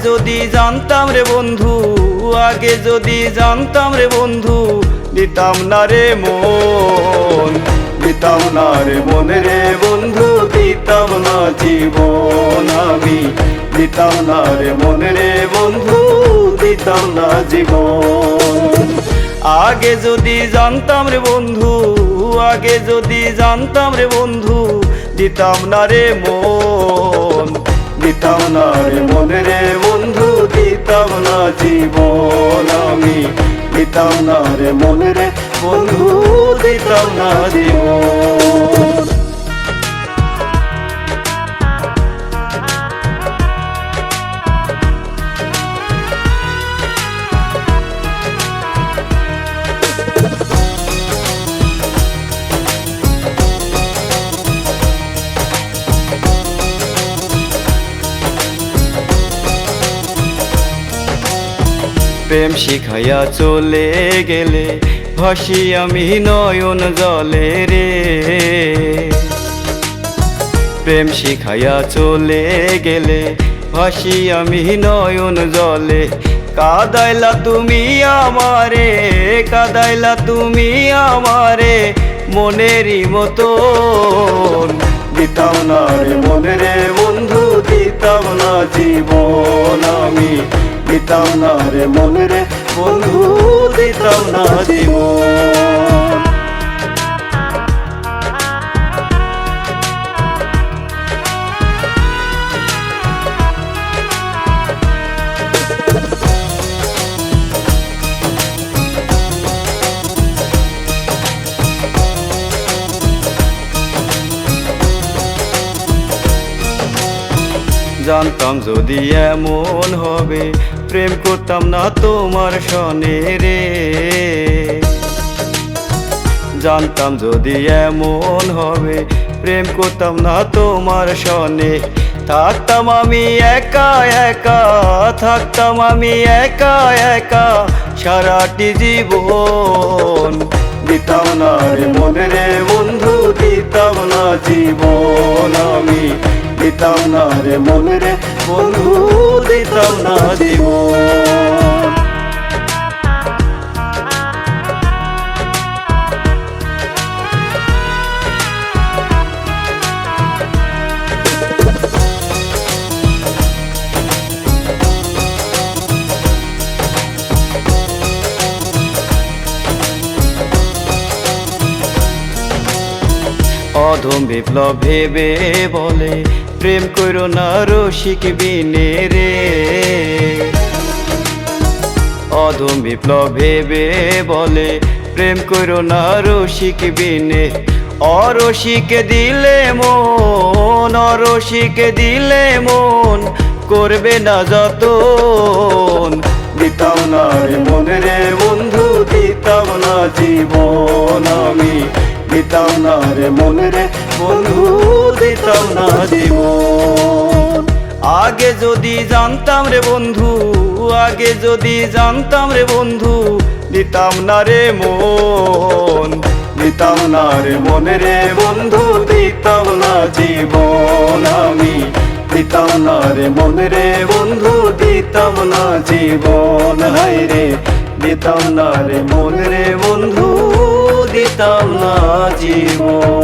যদি জানতাম রে বন্ধু, আগে যদি জানতাম রে বন্ধু, দিতাম না রে মন, দিতাম না রে মন রে বন্ধু, দিতাম না জীবন আমি, দিতাম না রে মন রে বন্ধু, দিতাম না জীবন। আগে যদি জানতাম রে বন্ধু, আগে যদি জানতাম রে বন্ধু, দিতাম না রে মন, দিতাম না রে মন রে বন্ধু, দিতাম না জীবন আমি, দিতাম না রে মন রে বন্ধু, দিতাম না জীবন। প্রেম শিখাইয়া চলে গেলে ভাসি আমি নয়ন জলে রে, প্রেম শিখাইয়া চলে গেলে ভাসি আমি নয়ন জলে। কাদাইলা তুমি আমারে, কাদাইলা তুমি আমারে মনেরই মতন, দিতাম না রে মন রে বন্ধু, দিতাম না জীবন আমি, দিতাম না রে মন রে বন্ধু, দিতাম না জীবন। জানতাম যদি এমন হবে, প্রেম করতাম না তোমার সনে রে, জানতাম যদি এমন হবে, প্রেম করতাম না তোমার সনে। থাকতাম আমি একা একা, থাকতাম আমি একা একা সারাটি জীবন, দিতাম না রে মন রে বন্ধু, দিতাম না জীবন আমি, দিতাম না রে মন রে বন্ধু, দিতাম না জীবন। অধম বিপ্লব ভেবে বলে, প্রেম করো না রসিক বিনে রে, অধম বিপ্লব ভেবে বলে, প্রেম করো না রসিক বিনে। অরসিকে দিলে মন, অরসিকে দিলে মন করবে না যতন, দিতাম না রে মন রে বন্ধু, দিতাম না জীবন আমি, দিতাম না রে মন রে বন্ধু, দিতাম না জীবন। আগে যদি জানতাম রে বন্ধু, আগে যদি জানতাম রে বন্ধু, দিতাম না রে মন, দিতাম না রে মন রে বন্ধু, দিতাম না জীবন আমি, দিতাম না রে মন রে বন্ধু, দিতাম না জীবন। হায় রে দিতাম না রে মন রে বন্ধু, দিতাম না জীবন।